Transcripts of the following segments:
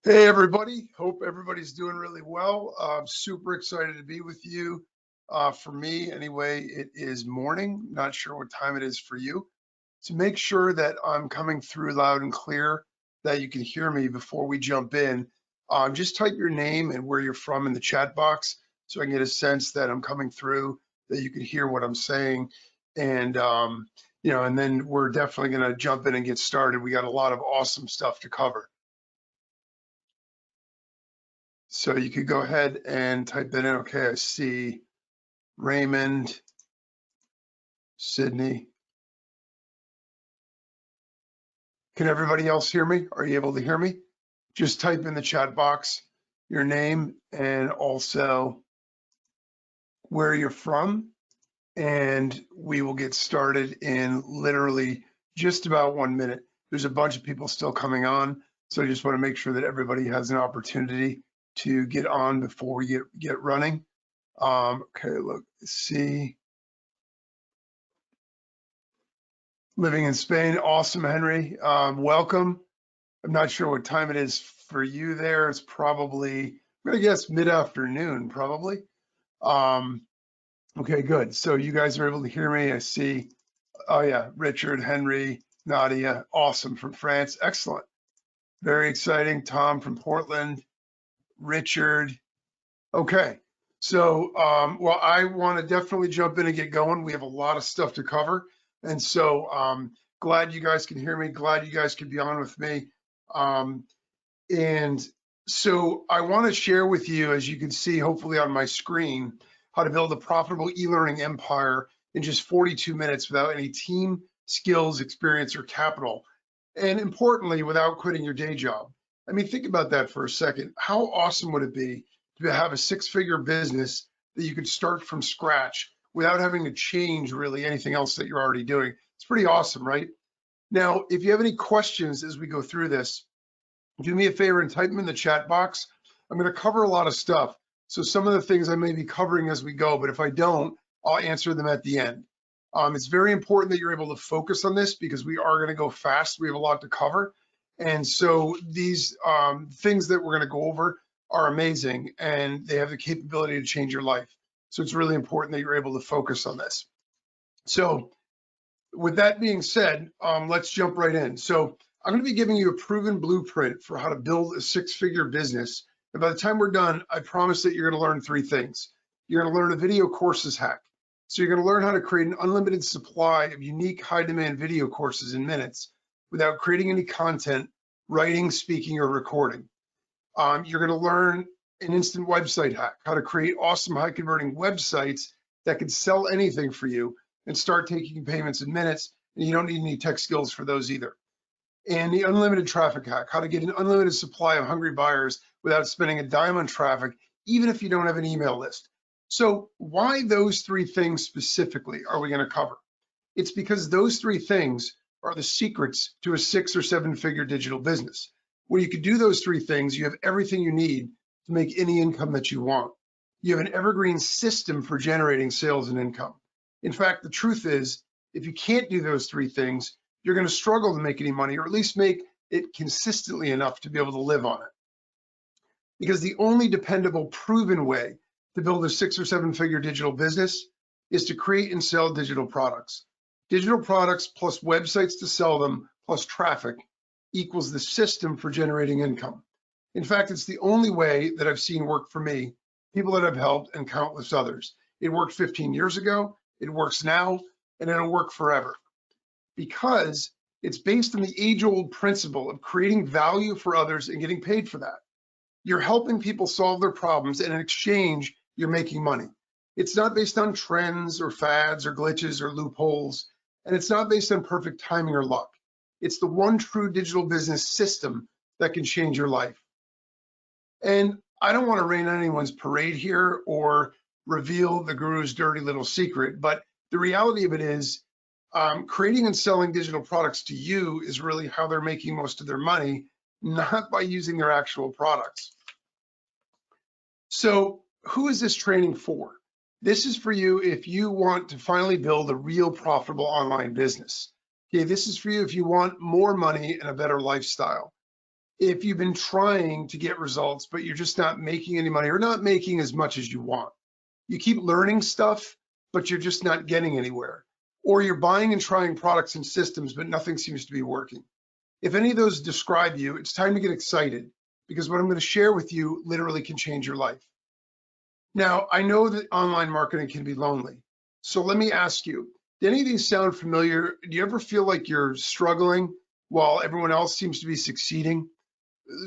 Hey everybody, hope everybody's doing really well. I'm super excited to be with you. For me, anyway, it is morning. Not sure what time it is for you. To make sure that I'm coming through loud and clear, that you can hear me before we jump in, just type your name and where you're from in the chat box so I can get a sense that I'm coming through, that you can hear what I'm saying. And, and then we're definitely going to jump in and get started. We got a lot of awesome stuff to cover. So you could go ahead and type that in. Okay, I see Raymond, Sydney. Can everybody else hear me? Are you able to hear me? Just type in the chat box your name and also where you're from, and we will get started in literally just about 1 minute. There's a bunch of people still coming on, so I just want to make sure that everybody has an opportunity to get on before we get running. Okay, look, see. Living in Spain, awesome, Henry. Welcome. I'm not sure what time it is for you there. It's probably, I'm gonna guess mid-afternoon, probably. Okay, good. So you guys are able to hear me. I see, oh yeah, Richard, Henry, Nadia, awesome, from France. Excellent. Very exciting. Tom from Portland, Richard. Okay. So, well, I want to definitely jump in and get going. We have a lot of stuff to cover. And so, glad you guys can hear me. Glad you guys can be on with me. And so I want to share with you, as you can see, hopefully on my screen, how to build a profitable e-learning empire in just 42 minutes without any team, skills, experience, or capital. And importantly, without quitting your day job. I mean, think about that for a second. How awesome would it be to have a six-figure business that you could start from scratch without having to change really anything else that you're already doing? It's pretty awesome, right? Now, if you have any questions as we go through this, do me a favor and type them in the chat box. I'm going to cover a lot of stuff. So some of the things I may be covering as we go, but if I don't, I'll answer them at the end. It's very important that you're able to focus on this because we are going to go fast. We have a lot to cover. And so these things that we're going to go over are amazing, and they have the capability to change your life. So it's really important that you're able to focus on this. So with that being said, let's jump right in. So I'm going to be giving you a proven blueprint for how to build a six-figure business. And by the time we're done, I promise that you're going to learn three things. You're going to learn a video courses hack. So you're going to learn how to create an unlimited supply of unique high-demand video courses in minutes without creating any content, writing, speaking, or recording. You're going to learn an instant website hack, how to create awesome high-converting websites that can sell anything for you and start taking payments in minutes. And you don't need any tech skills for those either. And the unlimited traffic hack, how to get an unlimited supply of hungry buyers without spending a dime on traffic, even if you don't have an email list. So why those three things specifically are we going to cover? It's because those three things are the secrets to a 6 or 7 figure digital business. When you can do those three things, you have everything you need to make any income that you want. You have an evergreen system for generating sales and income. In fact, the truth is, if you can't do those three things, you're going to struggle to make any money, or at least make it consistently enough to be able to live on it. Because the only dependable, proven way to build a 6 or 7 figure digital business is to create and sell digital products. Digital products plus websites to sell them plus traffic equals the system for generating income. In fact, it's the only way that I've seen work for me, people that I've helped, and countless others. It worked 15 years ago, it works now, and it'll work forever. Because it's based on the age-old principle of creating value for others and getting paid for that. You're helping people solve their problems, and in exchange, you're making money. It's not based on trends or fads or glitches or loopholes, and it's not based on perfect timing or luck. It's the one true digital business system that can change your life. And I don't want to rain on anyone's parade here or reveal the guru's dirty little secret, but the reality of it is, creating and selling digital products to you is really how they're making most of their money, not by using their actual products. So who is this training for? This is for you if you want to finally build a real profitable online business. Okay, this is for you if you want more money and a better lifestyle. if you've been trying to get results, but you're just not making any money or not making as much as you want. You keep learning stuff, but you're just not getting anywhere. Or you're buying and trying products and systems, but nothing seems to be working. If any of those describe you, it's time to get excited because what I'm going to share with you literally can change your life. Now, I know that online marketing can be lonely. So let me ask you, do any of these sound familiar? Do you ever feel like you're struggling while everyone else seems to be succeeding?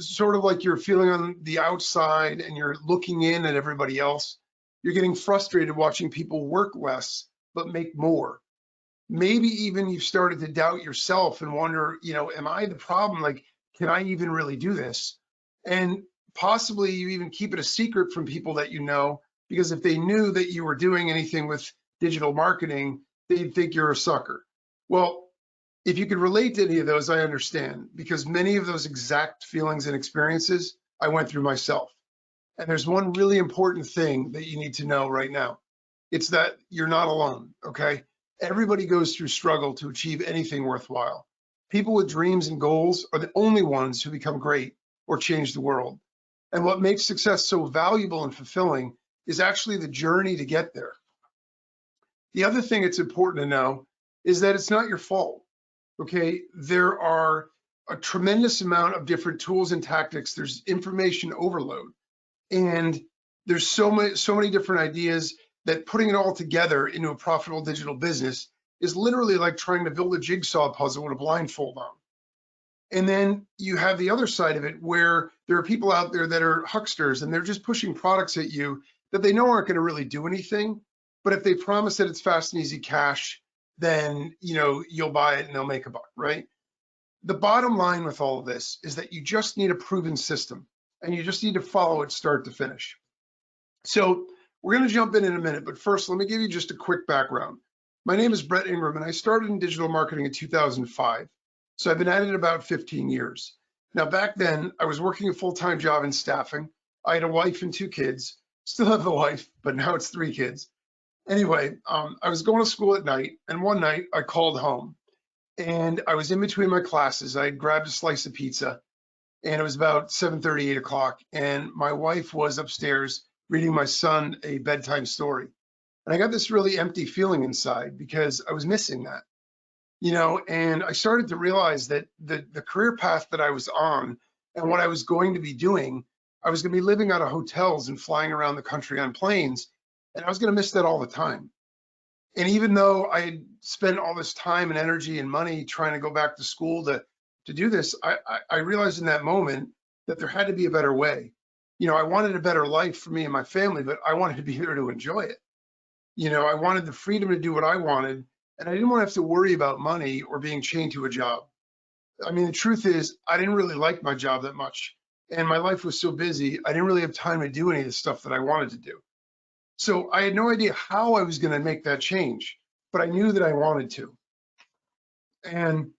Sort of like you're feeling on the outside and you're looking in at everybody else. You're getting frustrated watching people work less, but make more. Maybe even you've started to doubt yourself and wonder, am I the problem? Like, can I even really do this? And possibly you even keep it a secret from people that you know, because if they knew that you were doing anything with digital marketing, they'd think you're a sucker. Well, if you could relate to any of those, I understand, because many of those exact feelings and experiences I went through myself. And there's one really important thing that you need to know right now. It's that you're not alone, okay? Everybody goes through struggle to achieve anything worthwhile. People with dreams and goals are the only ones who become great or change the world. And what makes success so valuable and fulfilling is actually the journey to get there. The other thing it's important to know is that it's not your fault. Okay, there are a tremendous amount of different tools and tactics. There's information overload, and there's so many different ideas that putting it all together into a profitable digital business is literally like trying to build a jigsaw puzzle with a blindfold on. And then you have the other side of it where there are people out there that are hucksters and they're just pushing products at you that they know aren't going to really do anything. But if they promise that it's fast and easy cash, then you'll buy it and they'll make a buck, right? The bottom line with all of this is that you just need a proven system and you just need to follow it start to finish. So we're going to jump in a minute, but first let me give you just a quick background. My name is Brett Ingram and I started in digital marketing in 2005. So I've been at it about 15 years. Now back then I was working a full-time job in staffing. I had a wife and 2 kids, still have the wife, but now it's 3 kids. Anyway, I was going to school at night, and one night I called home, and I was in between my classes. I had grabbed a slice of pizza, and it was about 7:30, 8 o'clock, and my wife was upstairs reading my son a bedtime story. And I got this really empty feeling inside because I was missing that, and I started to realize that the career path that I was on and what I was going to be doing, I was going to be living out of hotels and flying around the country on planes. And I was going to miss that all the time. And even though I had spent all this time and energy and money trying to go back to school to do this, I realized in that moment that there had to be a better way. I wanted a better life for me and my family, but I wanted to be there to enjoy it. I wanted the freedom to do what I wanted, and I didn't want to have to worry about money or being chained to a job. I mean, the truth is, I didn't really like my job that much, and my life was so busy, I didn't really have time to do any of the stuff that I wanted to do. So I had no idea how I was going to make that change, but I knew that I wanted to. And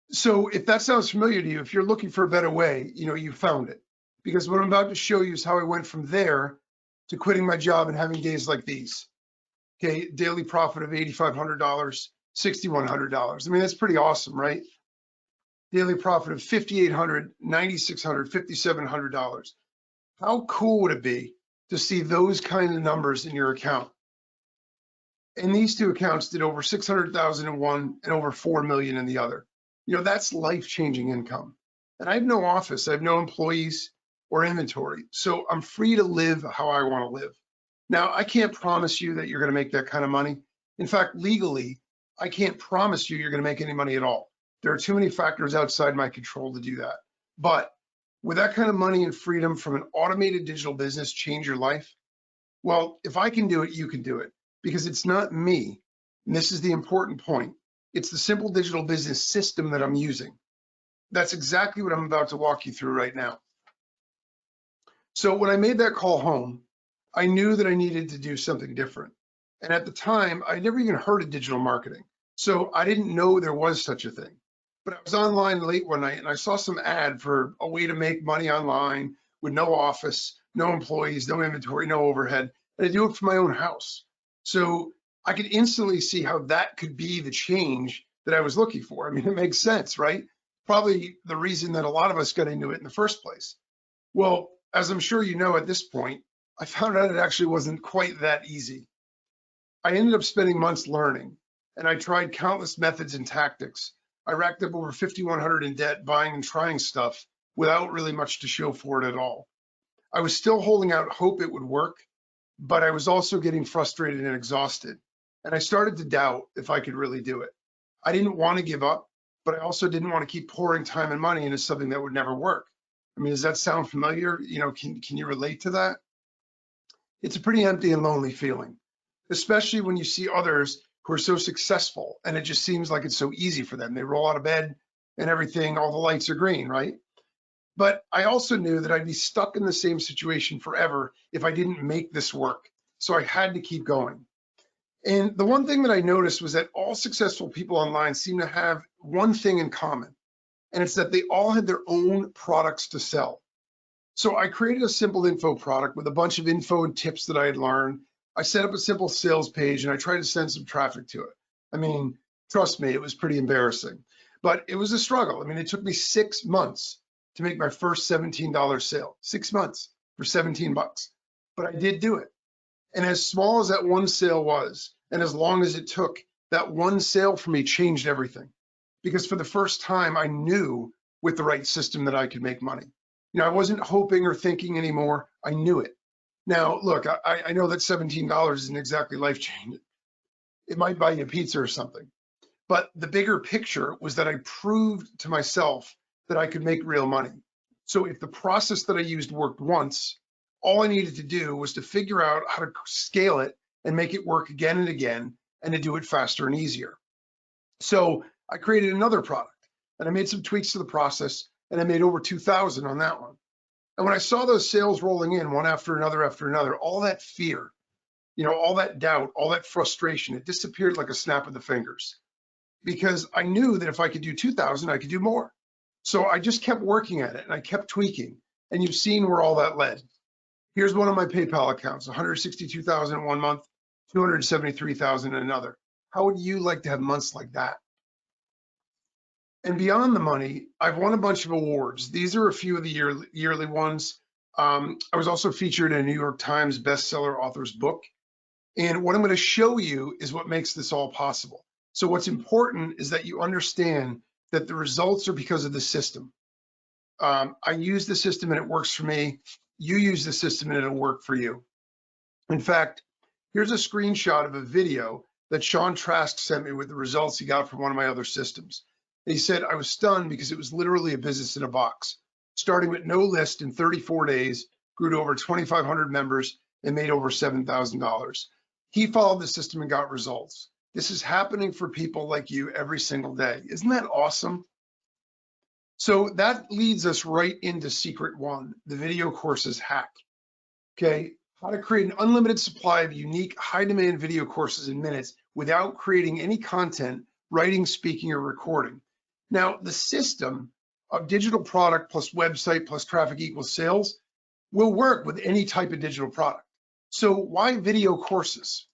so if that sounds familiar to you, if you're looking for a better way, you found it. Because what I'm about to show you is how I went from there to quitting my job and having days like these. Okay, daily profit of $8,500, $6,100. I mean, that's pretty awesome, right? Daily profit of $5,800, $9,600, $5,700. How cool would it be to see those kind of numbers in your account? And these 2 accounts did over 600,000 in one and over 4 million in the other. That's life-changing income. And I have no office, I have no employees or inventory. So I'm free to live how I want to live. Now, I can't promise you that you're going to make that kind of money. In fact, legally, I can't promise you you're going to make any money at all. There are too many factors outside my control to do that. But with that kind of money and freedom from an automated digital business change your life? Well, if I can do it, you can do it, because it's not me. And this is the important point. It's the simple digital business system that I'm using. That's exactly what I'm about to walk you through right now. So when I made that call home, I knew that I needed to do something different. And at the time, I'd never even heard of digital marketing. So I didn't know there was such a thing. But I was online late one night and I saw some ad for a way to make money online with no office, no employees, no inventory, no overhead, and I do it from my own house. So I could instantly see how that could be the change that I was looking for. I mean, it makes sense, right? probably the reason that a lot of us got into it in the first place. Well, as I'm sure you know at this point, I found out it actually wasn't quite that easy. I ended up spending months learning, and I tried countless methods and tactics. I racked up over 5,100 in debt buying and trying stuff without really much to show for it at all. I was still holding out hope it would work, but I was also getting frustrated and exhausted. And I started to doubt if I could really do it. I didn't want to give up, but I also didn't want to keep pouring time and money into something that would never work. I mean, does that sound familiar? You know, can you relate to that? It's a pretty empty and lonely feeling, especially when you see others who are so successful and it just seems like it's so easy for them. They roll out of bed and everything, all the lights are green, right? But I also knew that I'd be stuck in the same situation forever if I didn't make this work. So I had to keep going. And the one thing that I noticed was that all successful people online seem to have one thing in common, and it's that they all had their own products to sell. So I created a simple info product with a bunch of info and tips that I had learned. I set up a simple sales page and I tried to send some traffic to it. I mean, trust me, it was pretty embarrassing, but it was a struggle. I mean, it took me 6 months to make my first $17 sale, 6 months for 17 bucks, but I did do it. And as small as that one sale was, and as long as it took, that one sale for me changed everything. Because for the first time, I knew with the right system that I could make money. You know, I wasn't hoping or thinking anymore. I knew it. Now, look, I know that $17 isn't exactly life-changing. It might buy you a pizza or something. But the bigger picture was that I proved to myself that I could make real money. So if the process that I used worked once, all I needed to do was to figure out how to scale it and make it work again and again, and to do it faster and easier. So I created another product and I made some tweaks to the process, and I made over 2,000 on that one. And when I saw those sales rolling in one after another, all that fear, you know, all that doubt, all that frustration, it disappeared like a snap of the fingers, because I knew that if I could do 2,000, I could do more. So I just kept working at it and I kept tweaking, and you've seen where all that led. Here's one of my PayPal accounts, 162,000 in one month, 273,000 in another. How would you like to have months like that? And beyond the money, I've won a bunch of awards. These are a few of the yearly ones. I was also featured in a New York Times bestseller author's book. And what I'm going to show you is what makes this all possible. So what's important is that you understand that the results are because of the system. I use the system and it works for me. You use the system and it'll work for you. In fact, here's a screenshot of a video that Sean Trask sent me with the results he got from one of my other systems. And he said, I was stunned because it was literally a business in a box. Starting with no list in 34 days, grew to over 2,500 members and made over $7,000. He followed the system and got results. This is happening for people like you every single day. Isn't that awesome? So that leads us right into secret one, the video courses hack. Okay, how to create an unlimited supply of unique, high demand video courses in minutes without creating any content, writing, speaking, or recording. Now, the system of digital product plus website plus traffic equals sales will work with any type of digital product. So why video courses?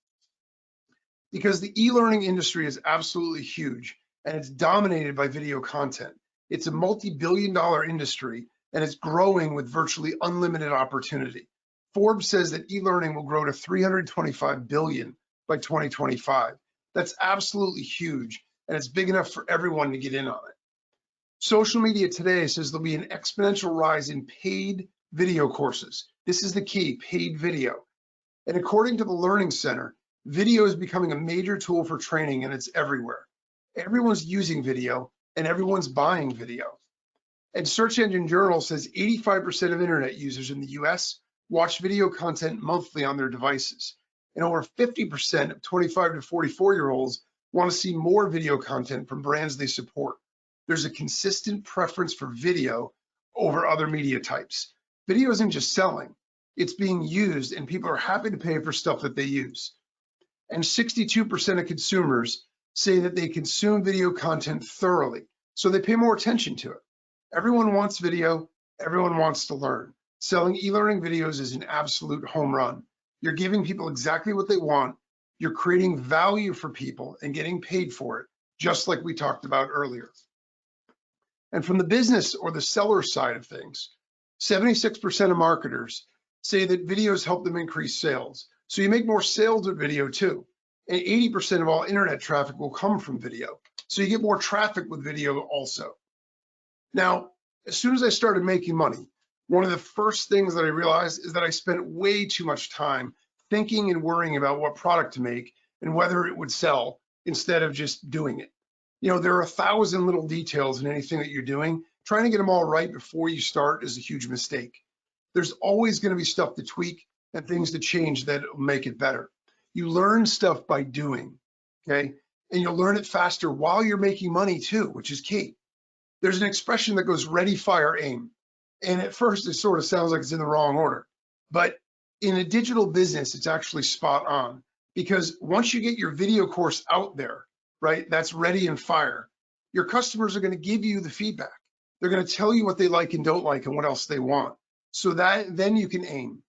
Because the e-learning industry is absolutely huge and it's dominated by video content. It's a multi-billion-dollar industry and it's growing with virtually unlimited opportunity. Forbes says that e-learning will grow to 325 billion by 2025. That's absolutely huge, and it's big enough for everyone to get in on it. Social media today says there'll be an exponential rise in paid video courses. This is the key, paid video. And according to the Learning Center, video is becoming a major tool for training, and it's everywhere. Everyone's using video and everyone's buying video. And Search Engine Journal says 85% of internet users in the US watch video content monthly on their devices. And over 50% of 25 to 44-year-olds want to see more video content from brands they support. There's a consistent preference for video over other media types. Video isn't just selling, it's being used, and people are happy to pay for stuff that they use. And 62% of consumers say that they consume video content thoroughly, so they pay more attention to it. Everyone wants video, everyone wants to learn. Selling e-learning videos is an absolute home run. You're giving people exactly what they want, you're creating value for people and getting paid for it, just like we talked about earlier. And from the business or the seller side of things, 76% of marketers say that videos help them increase sales. So you make more sales with video too. And 80% of all internet traffic will come from video. So you get more traffic with video also. Now, as soon as I started making money, one of the first things that I realized is that I spent way too much time thinking and worrying about what product to make and whether it would sell instead of just doing it. You know, there are 1,000 little details in anything that you're doing. Trying to get them all right before you start is a huge mistake. There's always going to be stuff to tweak and things to change that will make it better. You learn stuff by doing, okay? And you'll learn it faster while you're making money too, which is key. There's an expression that goes ready, fire, aim. And at first it sort of sounds like it's in the wrong order. But in a digital business, it's actually spot on, because once you get your video course out there, right, that's ready and fire, your customers are going to give you the feedback. They're going to tell you what they like and don't like and what else they want. So that then you can aim.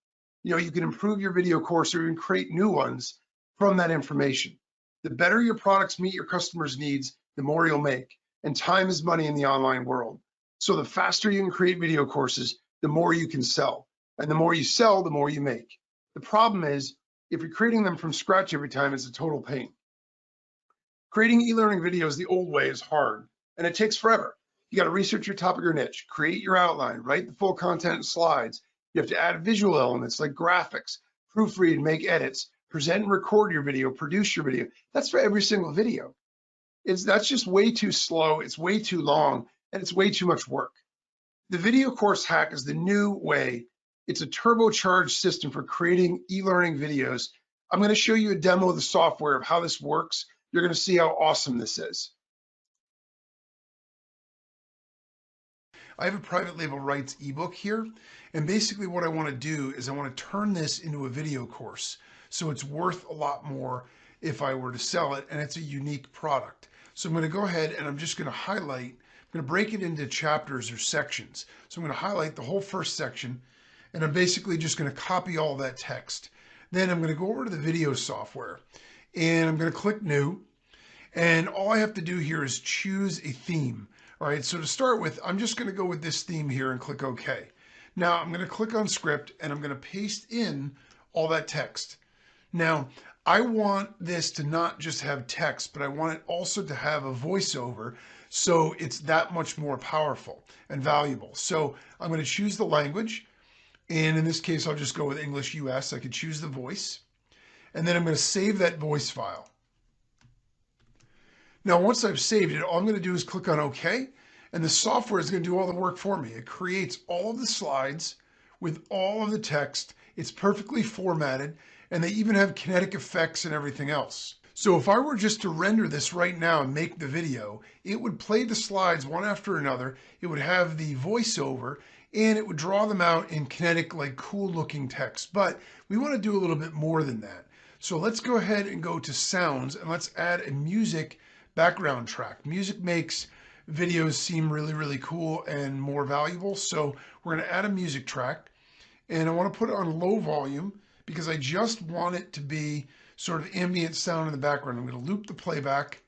You know, you can improve your video course or even create new ones from that information. The better your products meet your customers' needs, the more you'll make. And time is money in the online world. So the faster you can create video courses, the more you can sell. And the more you sell, the more you make. The problem is, if you're creating them from scratch every time, it's a total pain. Creating e-learning videos the old way is hard, and it takes forever. You got to research your topic or niche, create your outline, write the full content and slides. You have to add visual elements like graphics, proofread and make edits, present and record your video, produce your video. That's for every single video. That's just way too slow, it's way too long, and it's way too much work. The video course hack is the new way. It's a turbocharged system for creating e-learning videos. I'm going to show you a demo of the software of how this works. You're going to see how awesome this is. I have a private label rights ebook here, and basically what I want to do is I want to turn this into a video course, so it's worth a lot more if I were to sell it, and it's a unique product. So I'm going to go ahead and I'm just going to highlight, I'm going to break it into chapters or sections. So I'm going to highlight the whole first section, and I'm basically just going to copy all that text. Then I'm going to go over to the video software, and I'm going to click new, and all I have to do here is choose a theme. All right, so to start with, I'm just going to go with this theme here and click OK. Now I'm going to click on script, and I'm going to paste in all that text. Now, I want this to not just have text, but I want it also to have a voiceover, so it's that much more powerful and valuable. So I'm going to choose the language, and in this case, I'll just go with English US. I could choose the voice, and then I'm going to save that voice file. Now, once I've saved it, all I'm going to do is click on OK, and the software is going to do all the work for me. It creates all of the slides with all of the text. It's perfectly formatted, and they even have kinetic effects and everything else. So if I were just to render this right now and make the video, it would play the slides one after another. It would have the voiceover, and it would draw them out in kinetic, like cool looking text. But we want to do a little bit more than that. So let's go ahead and go to sounds, and let's add a music background track. Music makes videos seem really, really cool and more valuable. So we're going to add a music track, and I want to put it on low volume because I just want it to be sort of ambient sound in the background. I'm going to loop the playback,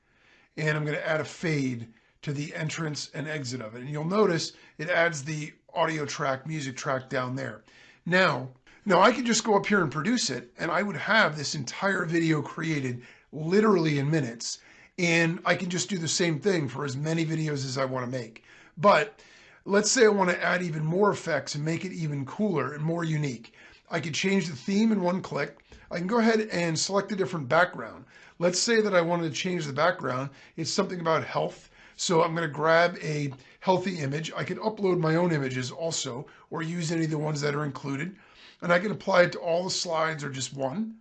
and I'm going to add a fade to the entrance and exit of it. And you'll notice it adds the audio track, music track down there. Now I can just go up here and produce it, and I would have this entire video created literally in minutes. And I can just do the same thing for as many videos as I want to make. But let's say I want to add even more effects and make it even cooler and more unique. I could change the theme in one click. I can go ahead and select a different background. Let's say that I wanted to change the background. It's something about health. So I'm going to grab a healthy image. I can upload my own images also, or use any of the ones that are included. And I can apply it to all the slides or just one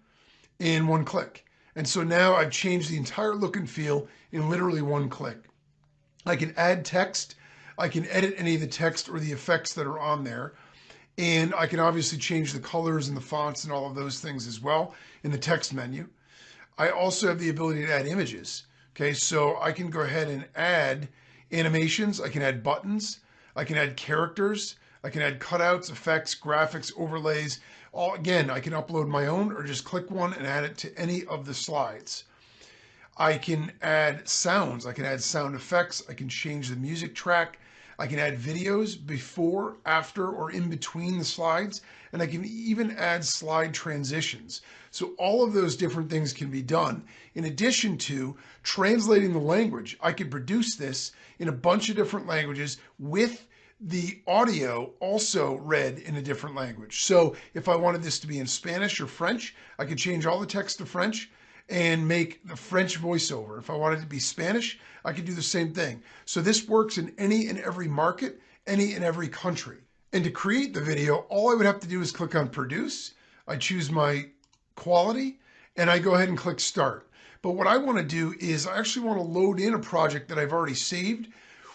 in one click. And so now I've changed the entire look and feel in literally one click. I can add text. I can edit any of the text or the effects that are on there. And I can obviously change the colors and the fonts and all of those things as well in the text menu. I also have the ability to add images. Okay, so I can go ahead and add animations. I can add buttons. I can add characters. I can add cutouts, effects, graphics, overlays. Again, I can upload my own or just click one and add it to any of the slides. I can add sounds. I can add sound effects. I can change the music track. I can add videos before, after, or in between the slides, and I can even add slide transitions. So all of those different things can be done. In addition to translating the language, I could produce this in a bunch of different languages with the audio also read in a different language. So if I wanted this to be in Spanish or French, I could change all the text to French and make the French voiceover. If I wanted it to be Spanish, I could do the same thing. So this works in any and every market, any and every country. And to create the video, all I would have to do is click on produce. I choose my quality and I go ahead and click start. But what I want to do is I actually want to load in a project that I've already saved,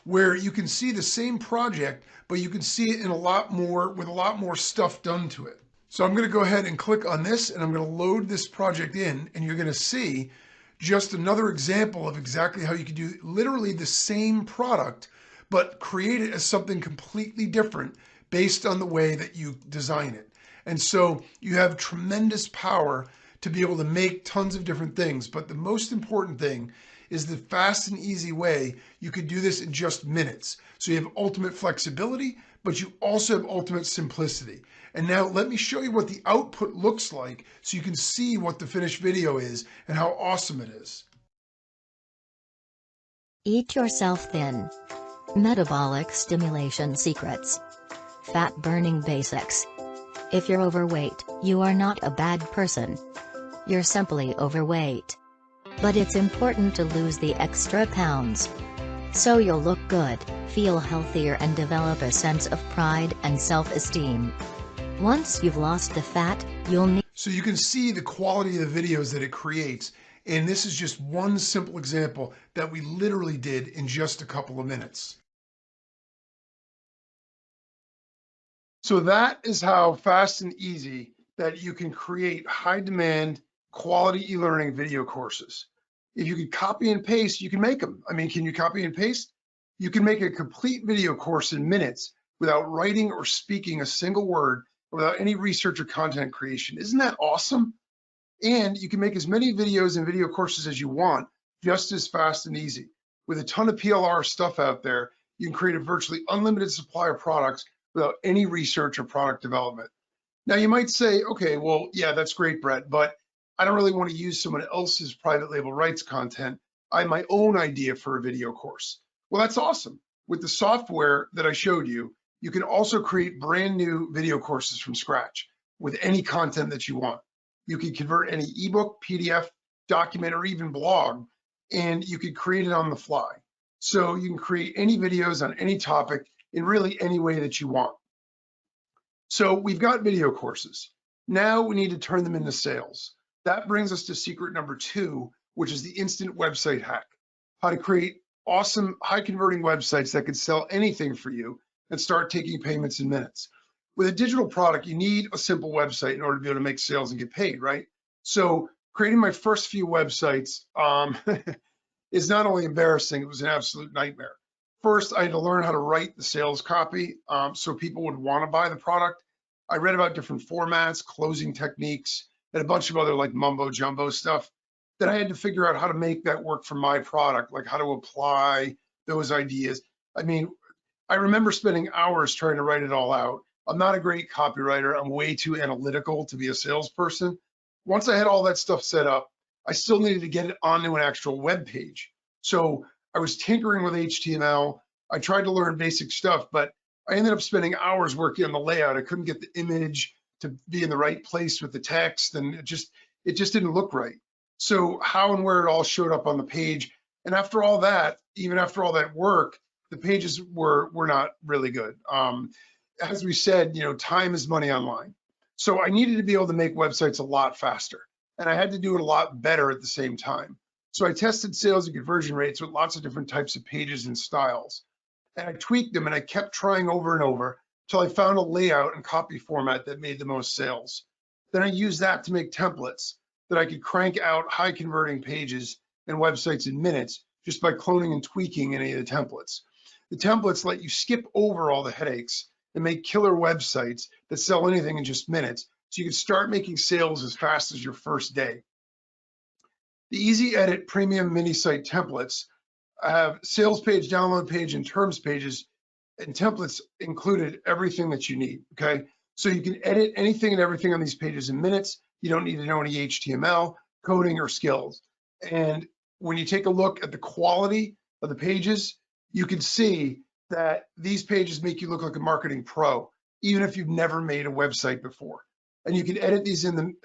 where you can see the same project, but you can see it in a lot more stuff done to it. So I'm going to go ahead and click on this and I'm going to load this project in, and you're going to see just another example of exactly how you can do literally the same product, but create it as something completely different based on the way that you design it. And so you have tremendous power to be able to make tons of different things. But the most important thing is the fast and easy way you could do this in just minutes. So you have ultimate flexibility, but you also have ultimate simplicity. And now let me show you what the output looks like so you can see what the finished video is and how awesome it is. Eat yourself thin. Metabolic stimulation secrets. Fat burning basics. If you're overweight, you are not a bad person. You're simply overweight. But it's important to lose the extra pounds, so you'll look good, feel healthier and develop a sense of pride and self-esteem. Once you've lost the fat, you'll need... So you can see the quality of the videos that it creates, and this is just one simple example that we literally did in just a couple of minutes. So that is how fast and easy that you can create high demand, quality e-learning video courses. If you could copy and paste, you can make them. I mean, can you copy and paste? You can make a complete video course in minutes without writing or speaking a single word, without any research or content creation. Isn't that awesome? And you can make as many videos and video courses as you want, just as fast and easy. With a ton of PLR stuff out there, you can create a virtually unlimited supply of products without any research or product development. Now you might say, okay, well, yeah, that's great, Brett, but I don't really want to use someone else's private label rights content. I have my own idea for a video course. Well, that's awesome. With the software that I showed you, you can also create brand new video courses from scratch with any content that you want. You can convert any ebook, PDF, document, or even blog, and you can create it on the fly. So you can create any videos on any topic in really any way that you want. So we've got video courses. Now we need to turn them into sales. That brings us to secret number 2, which is the instant website hack. How to create awesome, high converting websites that can sell anything for you and start taking payments in minutes. With a digital product, you need a simple website in order to be able to make sales and get paid, right? So creating my first few websites is not only embarrassing, it was an absolute nightmare. First, I had to learn how to write the sales copy so people would want to buy the product. I read about different formats, closing techniques, and a bunch of other like mumbo jumbo stuff. Then I had to figure out how to make that work for my product, like how to apply those ideas. I mean, I remember spending hours trying to write it all out. I'm not a great copywriter. I'm way too analytical to be a salesperson. Once I had all that stuff set up, I still needed to get it onto an actual web page. So I was tinkering with HTML. I tried to learn basic stuff, but I ended up spending hours working on the layout. I couldn't get the image to be in the right place with the text, and it just didn't look right. So how and where it all showed up on the page, and after all that, even after all that work, the pages were not really good. As we said, time is money online. So I needed to be able to make websites a lot faster, and I had to do it a lot better at the same time. So I tested sales and conversion rates with lots of different types of pages and styles. And I tweaked them and I kept trying over and over until I found a layout and copy format that made the most sales. Then I used that to make templates that I could crank out high converting pages and websites in minutes just by cloning and tweaking any of the templates. The templates let you skip over all the headaches and make killer websites that sell anything in just minutes, so you can start making sales as fast as your first day. The easy edit premium mini site templates have sales page, download page, and terms pages and templates included everything that you need, okay? So you can edit anything and everything on these pages in minutes. You don't need to know any HTML, coding, or skills. And when you take a look at the quality of the pages, you can see that these pages make you look like a marketing pro, even if you've never made a website before. And you can edit these in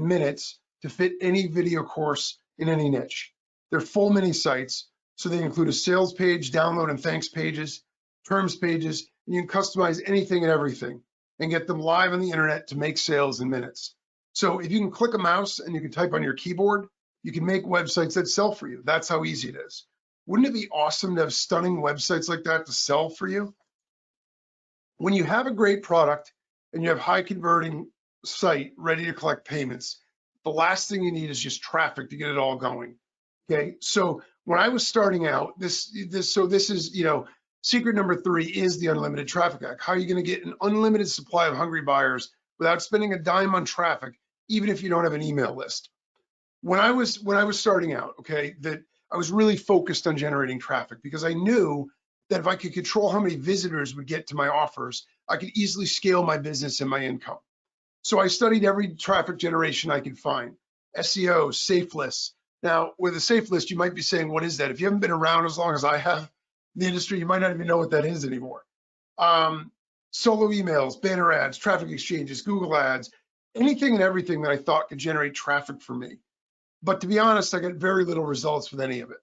minutes to fit any video course in any niche. They're full mini sites, so they include a sales page, download and thanks pages, terms pages, and you can customize anything and everything and get them live on the internet to make sales in minutes. So if you can click a mouse and you can type on your keyboard, you can make websites that sell for you. That's how easy it is. Wouldn't it be awesome to have stunning websites like that to sell for you? When you have a great product and you have high converting site ready to collect payments, the last thing you need is just traffic to get it all going. Okay, so when I was starting out, this is, secret number 3 is the unlimited traffic hack. How are you going to get an unlimited supply of hungry buyers without spending a dime on traffic, even if you don't have an email list? When I was starting out, okay, that I was really focused on generating traffic because I knew that if I could control how many visitors would get to my offers, I could easily scale my business and my income. So I studied every traffic generation I could find, SEO, safe lists. Now, with a safe list, you might be saying, what is that? If you haven't been around as long as I have in the industry, you might not even know what that is anymore. Solo emails, banner ads, traffic exchanges, Google ads, anything and everything that I thought could generate traffic for me. But to be honest, I got very little results with any of it.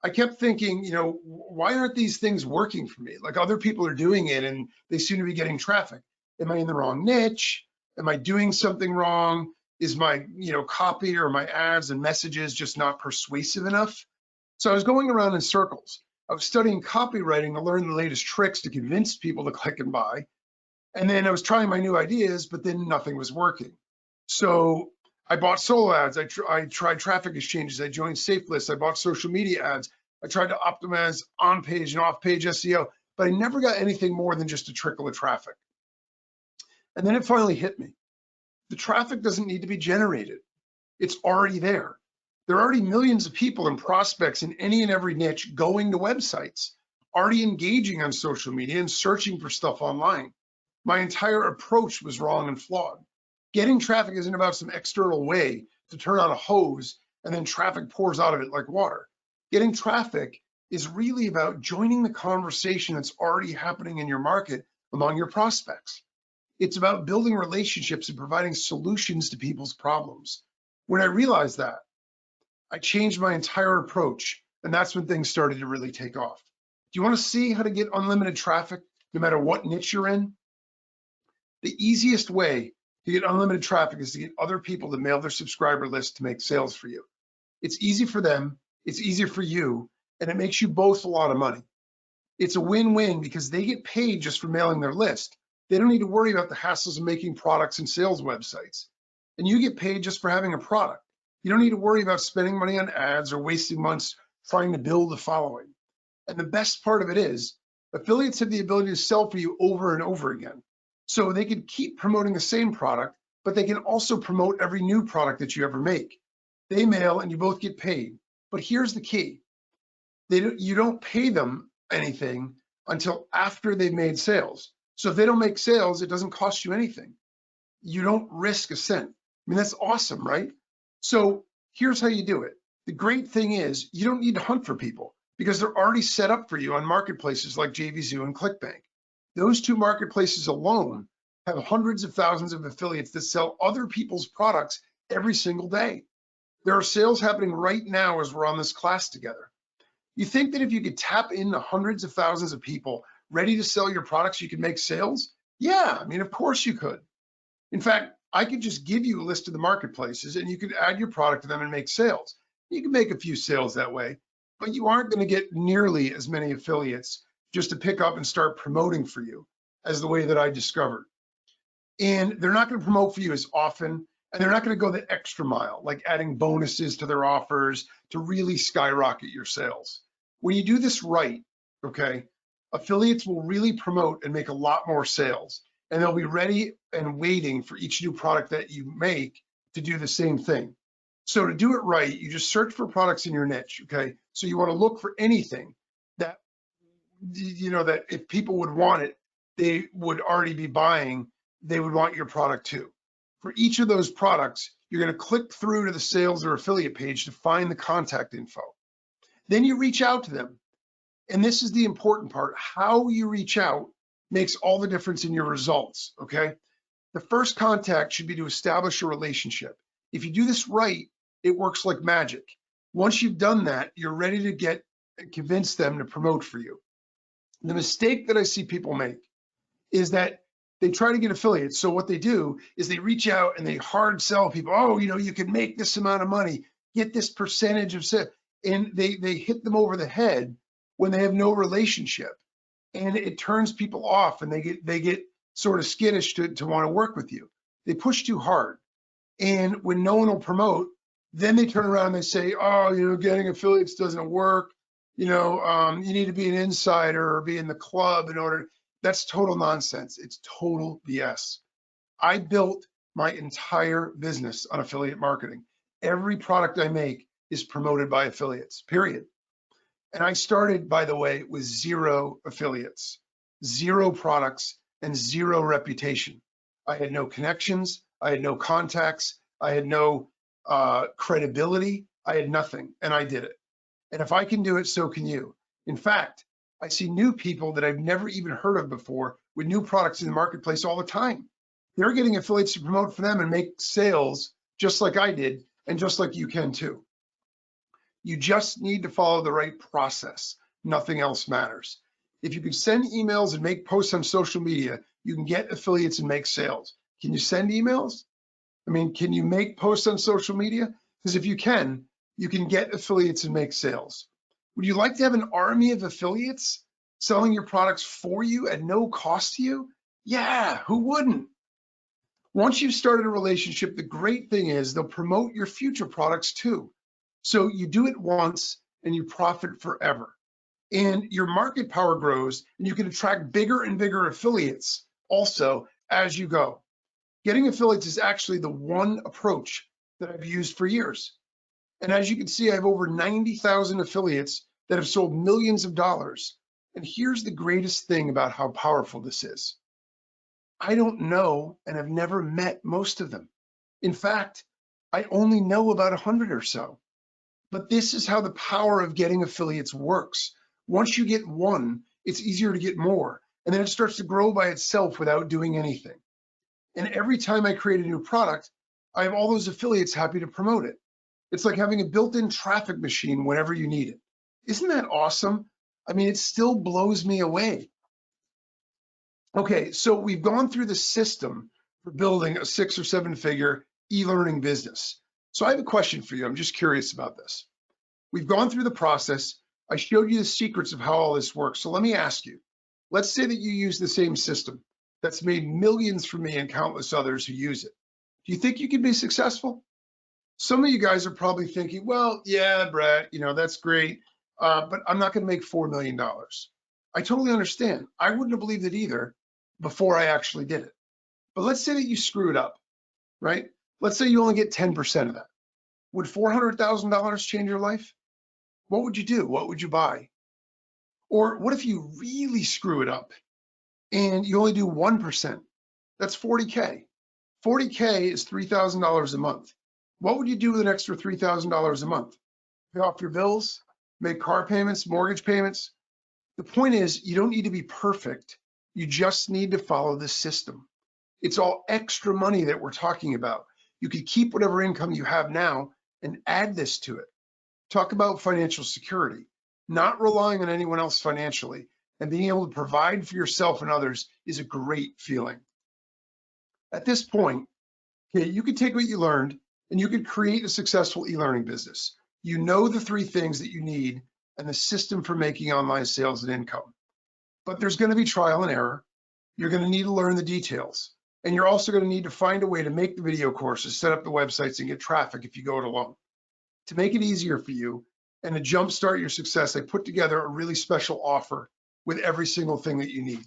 I kept thinking, why aren't these things working for me? Like other people are doing it and they seem to be getting traffic. Am I in the wrong niche? Am I doing something wrong? Is my, copy or my ads and messages just not persuasive enough? So I was going around in circles. I was studying copywriting to learn the latest tricks to convince people to click and buy. And then I was trying my new ideas, but then nothing was working. So I bought solo ads. I tried traffic exchanges. I joined safe lists. I bought social media ads. I tried to optimize on-page and off-page SEO, but I never got anything more than just a trickle of traffic. And then it finally hit me. The traffic doesn't need to be generated. It's already there. There are already millions of people and prospects in any and every niche going to websites, already engaging on social media and searching for stuff online. My entire approach was wrong and flawed. Getting traffic isn't about some external way to turn on a hose and then traffic pours out of it like water. Getting traffic is really about joining the conversation that's already happening in your market among your prospects. It's about building relationships and providing solutions to people's problems. When I realized that, I changed my entire approach, and that's when things started to really take off. Do you want to see how to get unlimited traffic no matter what niche you're in? The easiest way to get unlimited traffic is to get other people to mail their subscriber list to make sales for you. It's easy for them, it's easier for you, and it makes you both a lot of money. It's a win-win because they get paid just for mailing their list. They don't need to worry about the hassles of making products and sales websites. And you get paid just for having a product. You don't need to worry about spending money on ads or wasting months trying to build a following. And the best part of it is, affiliates have the ability to sell for you over and over again. So they can keep promoting the same product, but they can also promote every new product that you ever make. They mail and you both get paid. But here's the key. You don't pay them anything until after they've made sales. So if they don't make sales, it doesn't cost you anything. You don't risk a cent. I mean, that's awesome, right? So here's how you do it. The great thing is you don't need to hunt for people because they're already set up for you on marketplaces like JVZoo and ClickBank. Those two marketplaces alone have hundreds of thousands of affiliates that sell other people's products every single day. There are sales happening right now as we're on this class together. You think that if you could tap into hundreds of thousands of people ready to sell your products, you could make sales? Yeah, I mean, of course you could. In fact, I could just give you a list of the marketplaces and you could add your product to them and make sales. You can make a few sales that way, but you aren't going to get nearly as many affiliates just to pick up and start promoting for you as the way that I discovered. And they're not going to promote for you as often, and they're not going to go the extra mile, like adding bonuses to their offers to really skyrocket your sales. When you do this right, okay, affiliates will really promote and make a lot more sales, and they'll be ready and waiting for each new product that you make to do the same thing. So to do it right, you just search for products in your niche, okay? So you want to look for anything that you know, that if people would want it, they would already be buying, they would want your product too. For each of those products, you're going to click through to the sales or affiliate page to find the contact info. Then you reach out to them. And this is the important part. How you reach out makes all the difference in your results, okay? The first contact should be to establish a relationship. If you do this right, it works like magic. Once you've done that, you're ready to convince them to promote for you. The mistake that I see people make is that they try to get affiliates. So what they do is they reach out and they hard sell people. Oh, you know, you can make this amount of money, get this percentage of sales, and they hit them over the head when they have no relationship, and it turns people off, and they get sort of skittish to want to work with you. They push too hard, and when no one will promote, then they turn around and they say, oh, you know, getting affiliates doesn't work. You know, you need to be an insider or be in the club in order. That's total nonsense. It's total BS. I built my entire business on affiliate marketing. Every product I make is promoted by affiliates, period. And I started, by the way, with 0 affiliates, 0 products, and 0 reputation. I had no connections. I had no contacts. I had no credibility. I had nothing, and I did it. And if I can do it, so can you. In fact, I see new people that I've never even heard of before with new products in the marketplace all the time. They're getting affiliates to promote for them and make sales just like I did, and just like you can too. You just need to follow the right process. Nothing else matters. If you can send emails and make posts on social media, you can get affiliates and make sales. Can you send emails? I mean, can you make posts on social media? Because if you can get affiliates and make sales. Would you like to have an army of affiliates selling your products for you at no cost to you? Yeah, who wouldn't? Once you've started a relationship, the great thing is they'll promote your future products too. So you do it once and you profit forever. And your market power grows, and you can attract bigger and bigger affiliates also as you go. Getting affiliates is actually the one approach that I've used for years. And as you can see, I have over 90,000 affiliates that have sold millions of dollars. And here's the greatest thing about how powerful this is. I don't know and have never met most of them. In fact, I only know about 100 or so. But this is how the power of getting affiliates works. Once you get one, it's easier to get more. And then it starts to grow by itself without doing anything. And every time I create a new product, I have all those affiliates happy to promote it. It's like having a built-in traffic machine whenever you need it. Isn't that awesome? I mean, it still blows me away. Okay, so we've gone through the system for building a 6 or 7 figure e-learning business. So I have a question for you. I'm just curious about this. We've gone through the process. I showed you the secrets of how all this works. So let me ask you, let's say that you use the same system that's made millions for me and countless others who use it. Do you think you can be successful? Some of you guys are probably thinking, well, yeah, Brett, you know, that's great, but I'm not going to make $4 million. I totally understand. I wouldn't have believed it either before I actually did it. But let's say that you screw it up, right? Let's say you only get 10% of that. Would $400,000 change your life? What would you do? What would you buy? Or what if you really screw it up and you only do 1%? That's 40K. 40K is $3,000 a month. What would you do with an extra $3,000 a month? Pay off your bills, make car payments, mortgage payments. The point is, you don't need to be perfect. You just need to follow the system. It's all extra money that we're talking about. You could keep whatever income you have now and add this to it. Talk about financial security, not relying on anyone else financially, and being able to provide for yourself and others is a great feeling. At this point, okay, you can take what you learned and you can create a successful e-learning business. You know the 3 things that you need and the system for making online sales and income. But there's going to be trial and error. You're going to need to learn the details. And you're also going to need to find a way to make the video courses, set up the websites, and get traffic if you go it alone. To make it easier for you and to jumpstart your success, I put together a really special offer with every single thing that you need.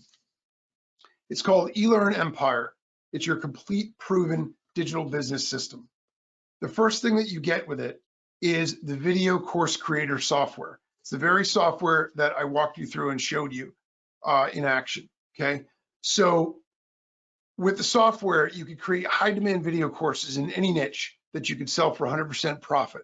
It's called eLearn Empire. It's your complete proven digital business system. The first thing that you get with it is the video course creator software. It's It's the very software that I walked you through and showed you in action, okay? So with the software, you could create high demand video courses in any niche that you could sell for 100% profit.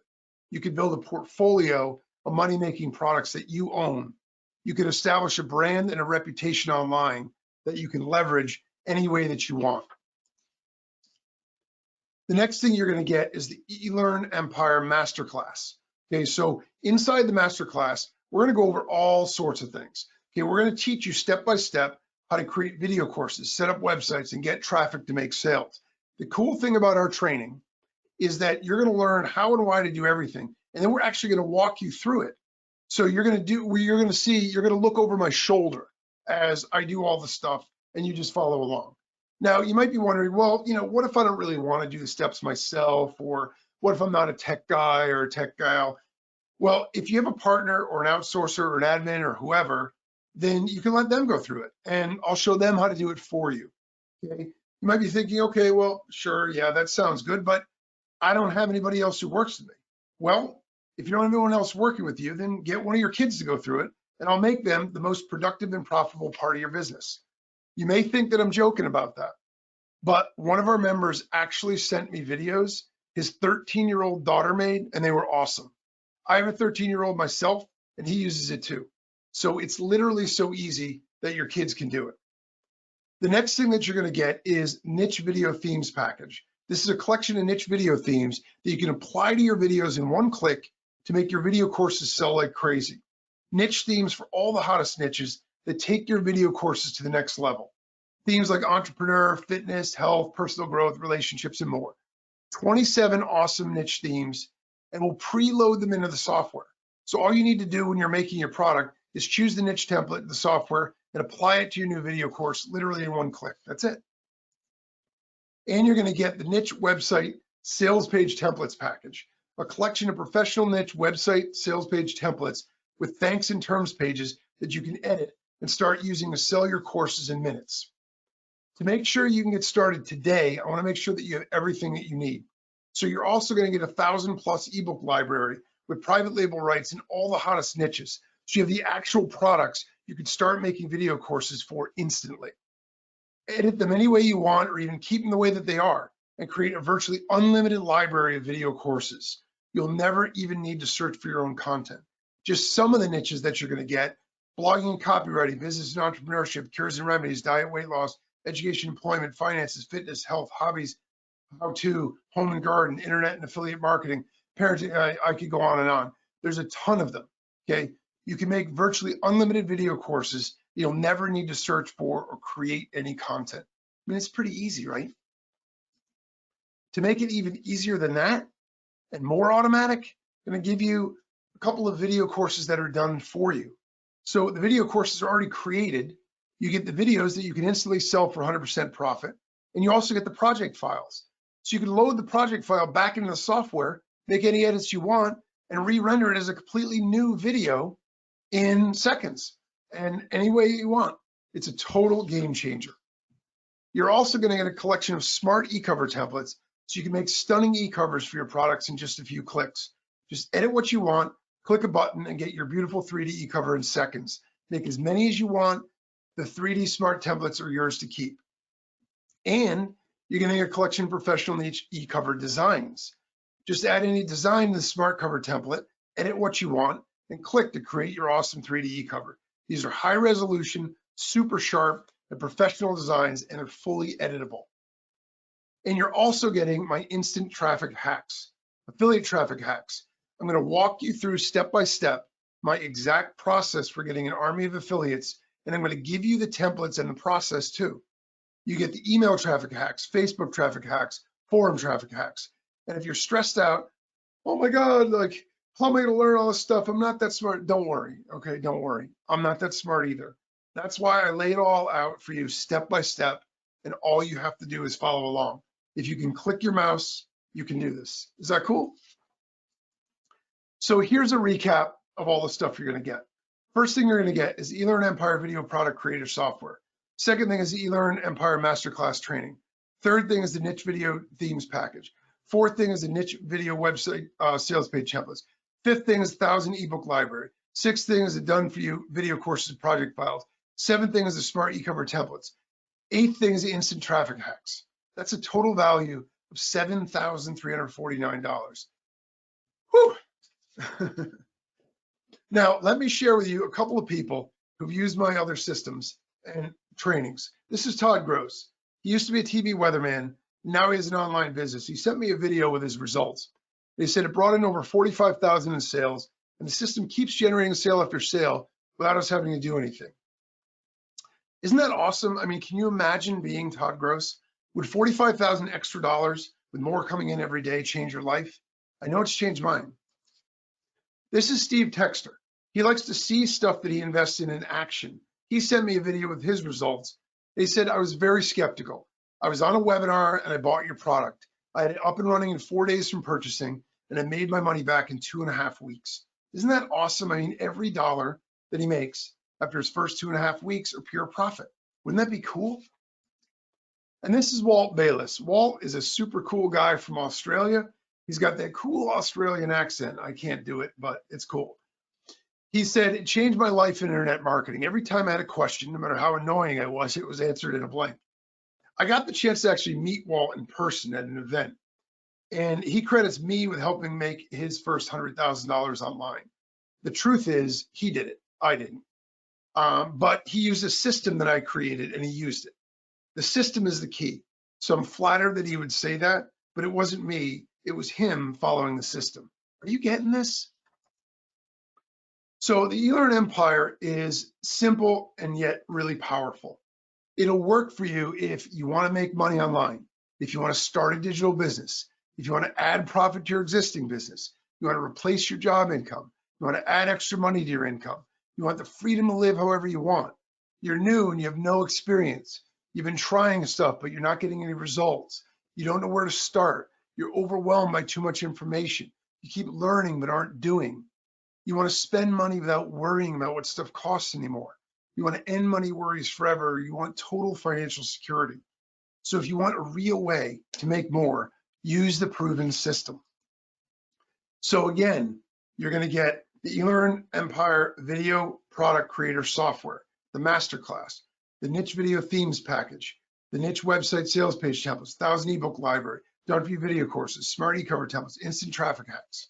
You could build a portfolio of money-making products that you own. You could establish a brand and a reputation online that you can leverage any way that you want. The next thing you're going to get is the eLearn Empire Masterclass. Okay, so inside the masterclass, we're going to go over all sorts of things. Okay, we're going to teach you step by step how to create video courses, set up websites, and get traffic to make sales. The cool thing about our training is that you're going to learn how and why to do everything, and then we're actually going to walk you through it. So you're going to look over my shoulder as I do all the stuff, and you just follow along. Now, you might be wondering, well, what if I don't really want to do the steps myself, or what if I'm not a tech guy or a tech gal? Well, if you have a partner or an outsourcer or an admin or whoever, then you can let them go through it, and I'll show them how to do it for you. Okay? You might be thinking, okay, well, sure, yeah, that sounds good, but I don't have anybody else who works with me. Well, if you don't have anyone else working with you, then get one of your kids to go through it, and I'll make them the most productive and profitable part of your business. You may think that I'm joking about that, but one of our members actually sent me videos his 13-year-old daughter made, and they were awesome. I have a 13-year-old myself, and he uses it too. So it's literally so easy that your kids can do it. The next thing that you're going to get is niche video themes package. This is a collection of niche video themes that you can apply to your videos in one click to make your video courses sell like crazy. Niche themes for all the hottest niches that take your video courses to the next level. Themes like entrepreneur, fitness, health, personal growth, relationships, and more. 27 awesome niche themes, and we'll preload them into the software. So all you need to do when you're making your product is choose the niche template in the software and apply it to your new video course literally in one click. That's it. And you're going to get the niche website sales page templates package, a collection of professional niche website sales page templates with thanks and terms pages that you can edit and start using to sell your courses in minutes. To make sure you can get started today, I want to make sure that you have everything that you need. So you're also going to get a 1,000+ ebook library with private label rights in all the hottest niches. So you have the actual products you can start making video courses for instantly. Edit them any way you want, or even keep them the way that they are, and create a virtually unlimited library of video courses. You'll never even need to search for your own content. Just some of the niches that you're going to get: blogging and copywriting, business and entrepreneurship, cures and remedies, diet, weight loss, education, employment, finances, fitness, health, hobbies, how-to, home and garden, internet and affiliate marketing, parenting. I could go on and on. There's a ton of them, okay? You can make virtually unlimited video courses. You'll never need to search for or create any content. I mean, it's pretty easy, right? To make it even easier than that and more automatic, I'm going to give you a couple of video courses that are done for you. So the video courses are already created. You get the videos that you can instantly sell for 100% profit, and you also get the project files. So you can load the project file back into the software, make any edits you want, and re-render it as a completely new video in seconds and any way you want. It's a total game changer. You're also going to get a collection of smart e-cover templates so you can make stunning e-covers for your products in just a few clicks. Just edit what you want, click a button, and get your beautiful 3D e-cover in seconds. Make as many as you want. The 3D smart templates are yours to keep. And you're going to get a collection of professional niche e-cover designs. Just add any design to the smart cover template, edit what you want, and click to create your awesome 3D e-cover. These are high resolution, super sharp, and professional designs, and they're fully editable. And you're also getting my instant traffic hacks, affiliate traffic hacks. I'm going to walk you through step by step my exact process for getting an army of affiliates, and I'm going to give you the templates and the process too. You get the email traffic hacks, Facebook traffic hacks, forum traffic hacks. And if you're stressed out, oh my God, like, how am I going to learn all this stuff? I'm not that smart. Don't worry, okay? Don't worry. I'm not that smart either. That's why I lay it all out for you step by step, and all you have to do is follow along. If you can click your mouse, you can do this. Is that cool? So here's a recap of all the stuff you're going to get. First thing you're going to get is eLearn Empire Video Product Creator Software. Second thing is the eLearn Empire Masterclass Training. Third thing is the niche video themes package. Fourth thing is the niche video website sales page templates. Fifth thing is 1,000 ebook library. 6th thing is the done for you video courses, project files. 7th thing is the smart e-cover templates. 8th thing is the instant traffic hacks. That's a total value of $7,349. Whew. Now, let me share with you a couple of people who've used my other systems and trainings. This is Todd Gross. He used to be a TV weatherman. Now he has an online business. He sent me a video with his results. They said it brought in over 45,000 in sales, and the system keeps generating sale after sale without us having to do anything. Isn't that awesome? I mean, can you imagine being Todd Gross? Would 45,000 extra dollars with more coming in every day change your life? I know it's changed mine. This is Steve Texter. He likes to see stuff that he invests in action. He sent me a video with his results. He said, I was very skeptical. I was on a webinar and I bought your product. I had it up and running in 4 days from purchasing, and I made my money back in 2.5 weeks. Isn't that awesome? I mean, every dollar that he makes after his first 2.5 weeks are pure profit. Wouldn't that be cool? And this is Walt Bayless. Walt is a super cool guy from Australia. He's got that cool Australian accent. I can't do it, but it's cool. He said, it changed my life in internet marketing. Every time I had a question, no matter how annoying I was, it was answered in a blank. I got the chance to actually meet Walt in person at an event, and he credits me with helping make his first $100,000 online. The truth is, he did it. I didn't. But he used a system that I created, and he used it. The system is the key. So I'm flattered that he would say that, but it wasn't me. It was him following the system. Are you getting this? So the eLearn empire is simple and yet really powerful. It'll work for you if you want to make money online, if you want to start a digital business, if you want to add profit to your existing business, you want to replace your job income, you want to add extra money to your income, you want the freedom to live however you want. You're new and you have no experience. You've been trying stuff, but you're not getting any results. You don't know where to start. You're overwhelmed by too much information. You keep learning but aren't doing. You want to spend money without worrying about what stuff costs anymore. You want to end money worries forever. You want total financial security. So if you want a real way to make more, use the proven system. So again, you're going to get the eLearn Empire Video Product Creator Software, the Masterclass, the Niche Video Themes Package, the Niche Website Sales Page Templates, 1,000 ebook library, done for you video courses, smart e-cover templates, instant traffic hacks.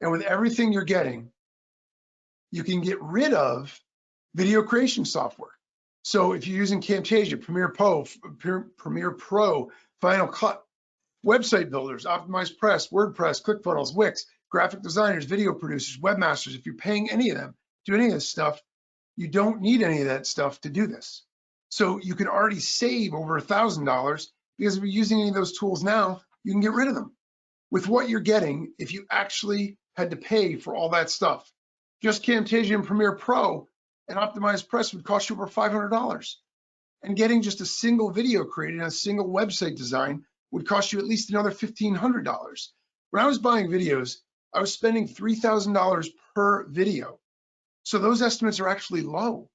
And with everything you're getting, you can get rid of video creation software. So if you're using Camtasia, Premiere Pro, Final Cut, website builders, Optimized Press, WordPress, ClickFunnels, Wix, graphic designers, video producers, webmasters, if you're paying any of them to do any of this stuff, you don't need any of that stuff to do this. So you can already save over $1,000 because if you're using any of those tools now, you can get rid of them. With what you're getting, if you actually had to pay for all that stuff, just Camtasia and Premiere Pro and Optimized Press would cost you over $500. And getting just a single video created and a single website design would cost you at least another $1,500. When I was buying videos, I was spending $3,000 per video. So those estimates are actually low.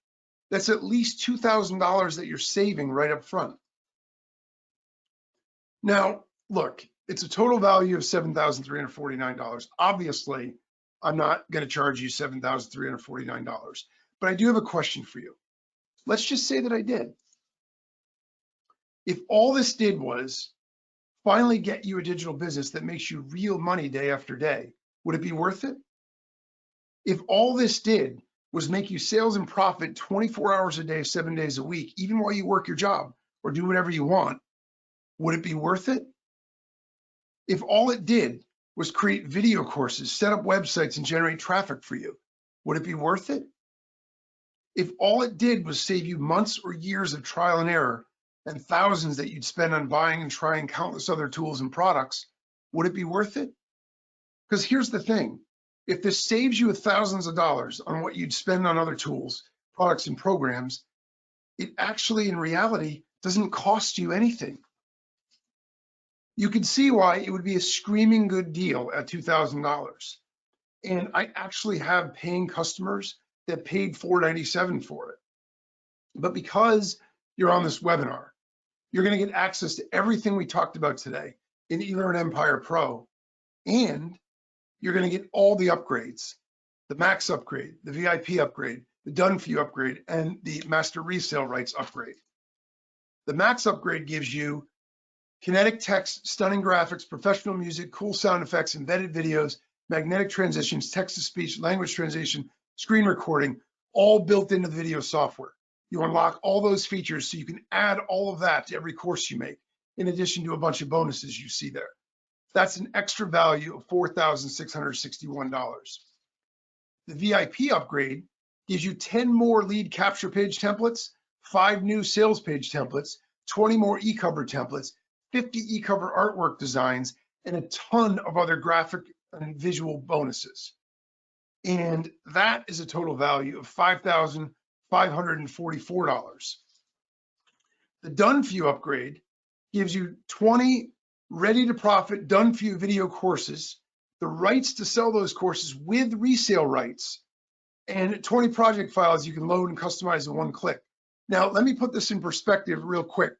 That's at least $2,000 that you're saving right up front. Now, look, it's a total value of $7,349. Obviously, I'm not going to charge you $7,349, but I do have a question for you. Let's just say that I did. If all this did was finally get you a digital business that makes you real money day after day, would it be worth it? If all this did was make you sales and profit 24 hours a day, 7 days a week, even while you work your job or do whatever you want, would it be worth it? If all it did was create video courses, set up websites, and generate traffic for you, would it be worth it? If all it did was save you months or years of trial and error and thousands that you'd spend on buying and trying countless other tools and products, would it be worth it? Because here's the thing. If this saves you thousands of dollars on what you'd spend on other tools, products, and programs, it actually, in reality, doesn't cost you anything. You can see why it would be a screaming good deal at $2,000. And I actually have paying customers that paid $497 for it. But because you're on this webinar, you're going to get access to everything we talked about today in eLearn Empire Pro, and you're going to get all the upgrades. the Max upgrade, the VIP upgrade, the Done For You upgrade, and the Master Resale Rights upgrade. The Max upgrade gives you kinetic text, stunning graphics, professional music, cool sound effects, embedded videos, magnetic transitions, text-to-speech, language translation, screen recording, all built into the video software. You unlock all those features so you can add all of that to every course you make, in addition to a bunch of bonuses you see there. That's an extra value of $4,661. The VIP upgrade gives you 10 more lead capture page templates, 5 new sales page templates, 20 more e-cover templates, 50 e-cover artwork designs, and a ton of other graphic and visual bonuses. And that is a total value of $5,544. The Done For You upgrade gives you 20 ready-to-profit Done For You video courses, the rights to sell those courses with resale rights, and 20 project files you can load and customize in one click. Now, let me put this in perspective real quick.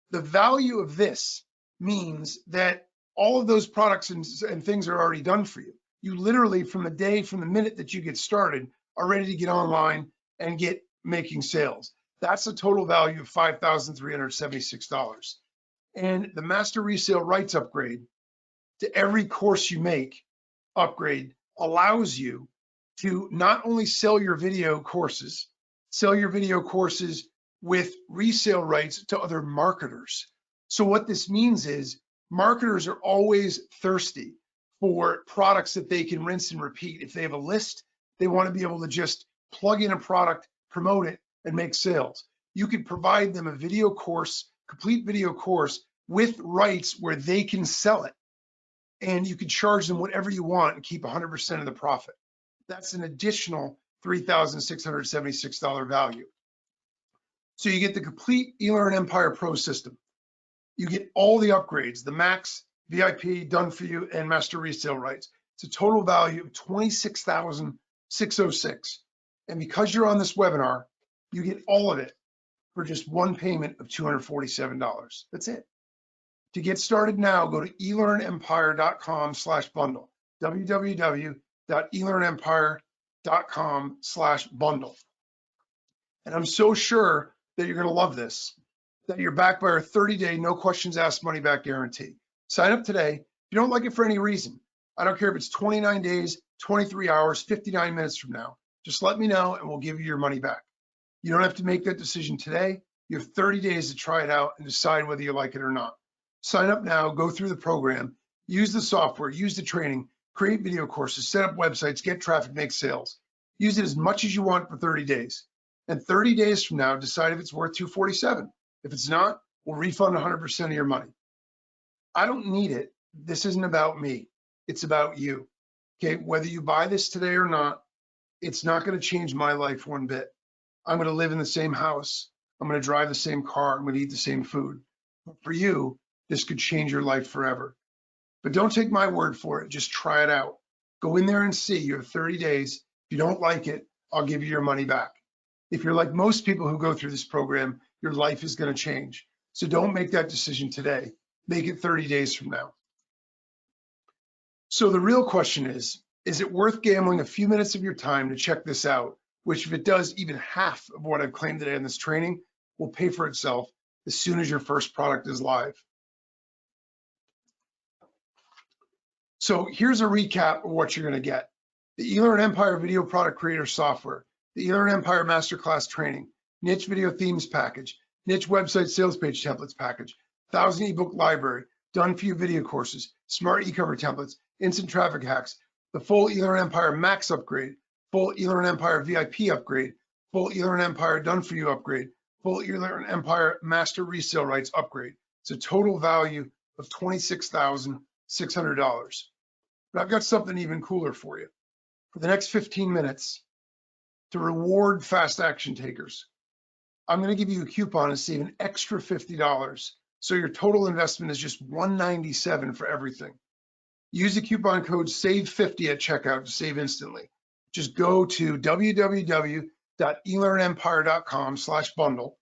The value of this means that all of those products and things are already done for you. You literally, from the minute that you get started, are ready to get online and get making sales. That's a total value of $5,376. And the Master Resale Rights upgrade to every course you make upgrade allows you to not only sell your video courses with resale rights to other marketers. So what this means is marketers are always thirsty for products that they can rinse and repeat. If they have a list, they want to be able to just plug in a product, promote it, and make sales. You could provide them a video course, complete video course with rights where they can sell it. And you could charge them whatever you want and keep 100% of the profit. That's an additional $3,676 value. So you get the complete eLearn Empire Pro system. You get all the upgrades, the Max, VIP, Done For You, and Master Resale Rights. It's a total value of $26,606. And because you're on this webinar, you get all of it for just one payment of $247. That's it. To get started now, go to elearnempire.com/bundle, www.elearnempire.com/bundle. And I'm so sure that you're going to love this, that you're backed by our 30-day, no questions asked money back guarantee. Sign up today. If you don't like it for any reason, I don't care if it's 29 days, 23 hours, 59 minutes from now, just let me know and we'll give you your money back. You don't have to make that decision today. You have 30 days to try it out and decide whether you like it or not. Sign up now, go through the program, use the software, use the training, create video courses, set up websites, get traffic, make sales. Use it as much as you want for 30 days. And 30 days from now, decide if it's worth $247. If it's not, we'll refund 100% of your money. I don't need it. This isn't about me. It's about you. Okay, whether you buy this today or not, it's not going to change my life one bit. I'm going to live in the same house. I'm going to drive the same car. I'm going to eat the same food. But for you, this could change your life forever. But don't take my word for it. Just try it out. Go in there and see. You have 30 days. If you don't like it, I'll give you your money back. If you're like most people who go through this program, your life is going to change. So don't make that decision today. Make it 30 days from now. So the real question is it worth gambling a few minutes of your time to check this out, which if it does even half of what I've claimed today in this training, will pay for itself as soon as your first product is live. So here's a recap of what you're going to get. The eLearn Empire Video Product Creator Software, the eLearn Empire Masterclass Training, Niche Video Themes Package, Niche Website Sales Page Templates Package, 1,000 ebook library, Done For You video courses, Smart e-cover templates, Instant Traffic Hacks, the full eLearn Empire Max upgrade, full eLearn Empire VIP upgrade, full eLearn Empire Done For You upgrade, full eLearn Empire Master Resale Rights upgrade. It's a total value of $26,600. But I've got something even cooler for you. For the next 15 minutes, to reward fast action takers, I'm going to give you a coupon and save an extra $50. So your total investment is just $197 for everything. Use the coupon code SAVE50 at checkout to save instantly. Just go to www.elearnempire.com/bundle.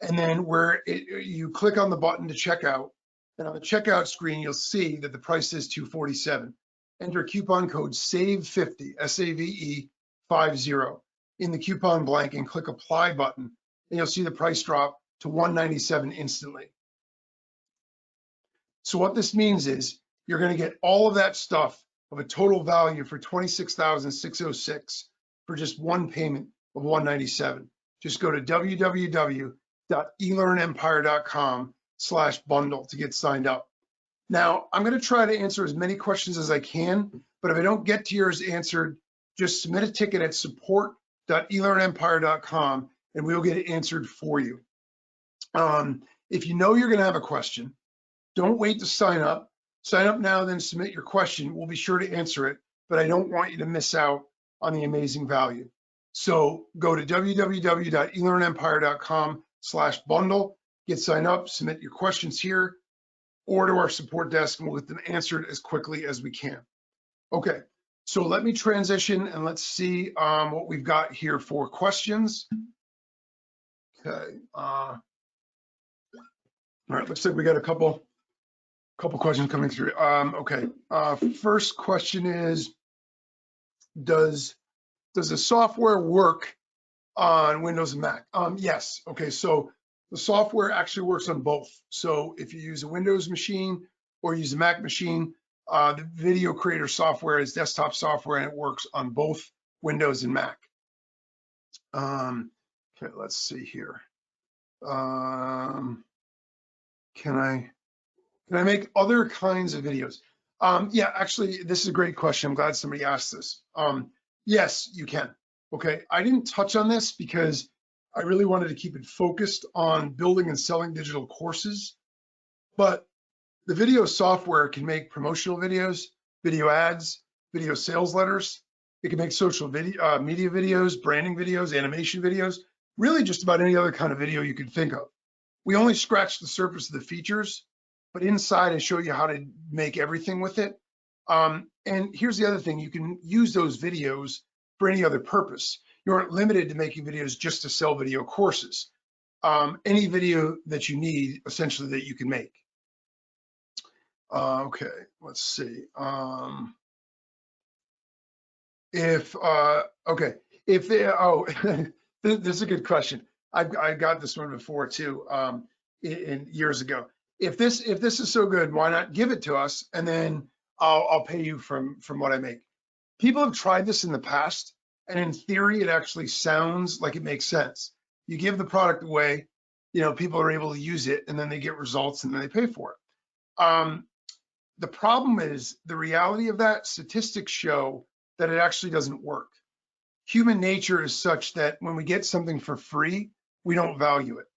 And then you click on the button to check out. And on the checkout screen, you'll see that the price is $247. enter coupon code SAVE50, S-A-V-E 50 in the coupon blank and click apply button, and you'll see the price drop to $197 instantly. So what this means is you're going to get all of that stuff of a total value for $26,606 for just one payment of $197. Just go to www.elearnempire.com/bundle to get signed up. Now, I'm going to try to answer as many questions as I can, but if I don't get to yours answered, just submit a ticket at support.elearnempire.com and we'll get it answered for you. If you know you're going to have a question, don't wait to sign up. Sign up now, then submit your question. We'll be sure to answer it, but I don't want you to miss out on the amazing value. So go to www.elearnempire.com/bundle, get signed up, submit your questions here, or to our support desk, and we'll get them answered as quickly as we can. Okay, so let me transition and let's see what we've got here for questions. Okay, all right, looks like we got a couple questions coming through. Okay, first question is, does the software work on Windows and Mac? Yes. Okay, so the software actually works on both. So if you use a Windows machine or use a Mac machine, the video creator software is desktop software and it works on both Windows and Mac. Okay, let's see here. Can I make other kinds of videos? Yeah, actually, this is a great question. I'm glad somebody asked this. Yes, you can. Okay, I didn't touch on this because I really wanted to keep it focused on building and selling digital courses, but the video software can make promotional videos, video ads, video sales letters. It can make social video, media videos, branding videos, animation videos, really just about any other kind of video you can think of. We only scratched the surface of the features, but inside I show you how to make everything with it. And here's the other thing, you can use those videos for any other purpose. You aren't limited to making videos just to sell video courses. Any video that you need, essentially, that you can make. Okay, let's see. This is a good question. I got this one before too, in years ago. If this is so good, why not give it to us and then I'll pay you from what I make. People have tried this in the past, and in theory, it actually sounds like it makes sense. You give the product away, people are able to use it, and then they get results, and then they pay for it. The problem is the reality of that. Statistics show that it actually doesn't work. Human nature is such that when we get something for free, we don't value it.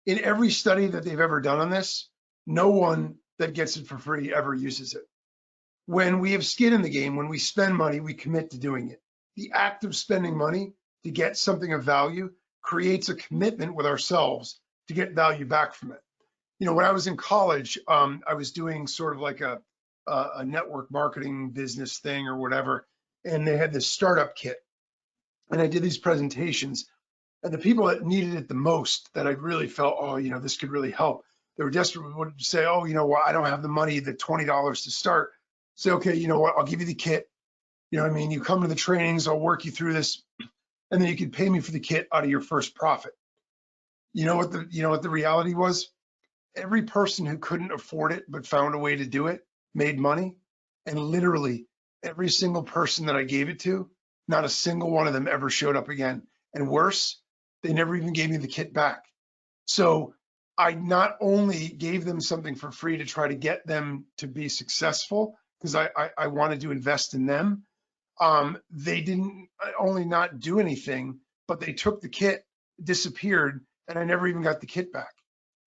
In every study that they've ever done on this, no one that gets it for free ever uses it. When we have skin in the game, when we spend money, we commit to doing it. The act of spending money to get something of value creates a commitment with ourselves to get value back from it. When I was in college, I was doing sort of like a network marketing business thing or whatever, and they had this startup kit. And I did these presentations, and the people that needed it the most, that I really felt, this could really help, they were desperate, would say, I don't have the money, the $20 to start. Say, okay, you know what, I'll give you the kit. You come to the trainings, I'll work you through this, and then you can pay me for the kit out of your first profit. You know what the reality was? Every person who couldn't afford it but found a way to do it made money, and literally every single person that I gave it to, not a single one of them ever showed up again. And worse, they never even gave me the kit back. So I not only gave them something for free to try to get them to be successful, because I wanted to invest in them. They didn't only not do anything, but they took the kit, disappeared, and I never even got the kit back.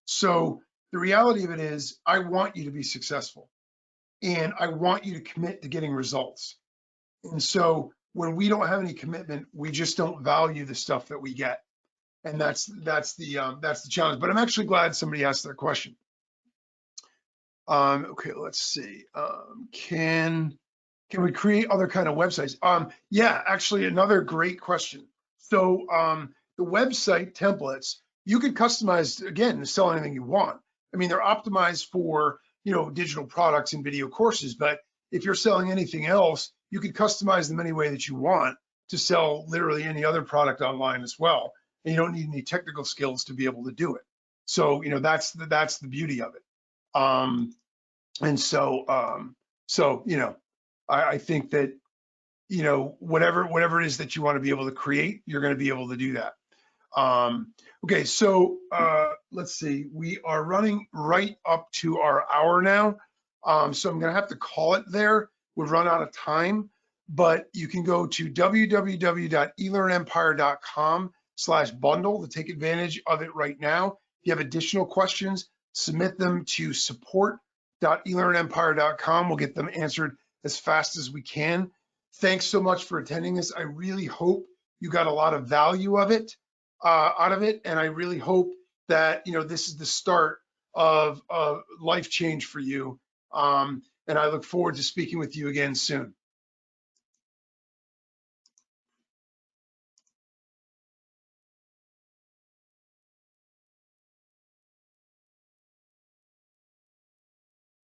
So the reality of it is, I want you to be successful, and I want you to commit to getting results. And so when we don't have any commitment, we just don't value the stuff that we get, and that's the challenge. But I'm actually glad somebody asked that question. Okay, let's see. Can we create other kind of websites? Yeah, actually, another great question. So the website templates, you could customize, again, to sell anything you want. I mean, they're optimized for, digital products and video courses, but if you're selling anything else, you can customize them any way that you want to sell literally any other product online as well. And you don't need any technical skills to be able to do it. So, that's the beauty of it. And so, I think that, whatever it is that you want to be able to create, you're going to be able to do that. Okay, so let's see, we are running right up to our hour now. So I'm going to have to call it there. We've run out of time, but you can go to www.elearnempire.com/bundle to take advantage of it right now. If you have additional questions, submit them to support.elearnempire.com. We'll get them answered as fast as we can. Thanks so much for attending this. I really hope you got a lot of value out of it. And I really hope that, this is the start of life change for you. And I look forward to speaking with you again soon.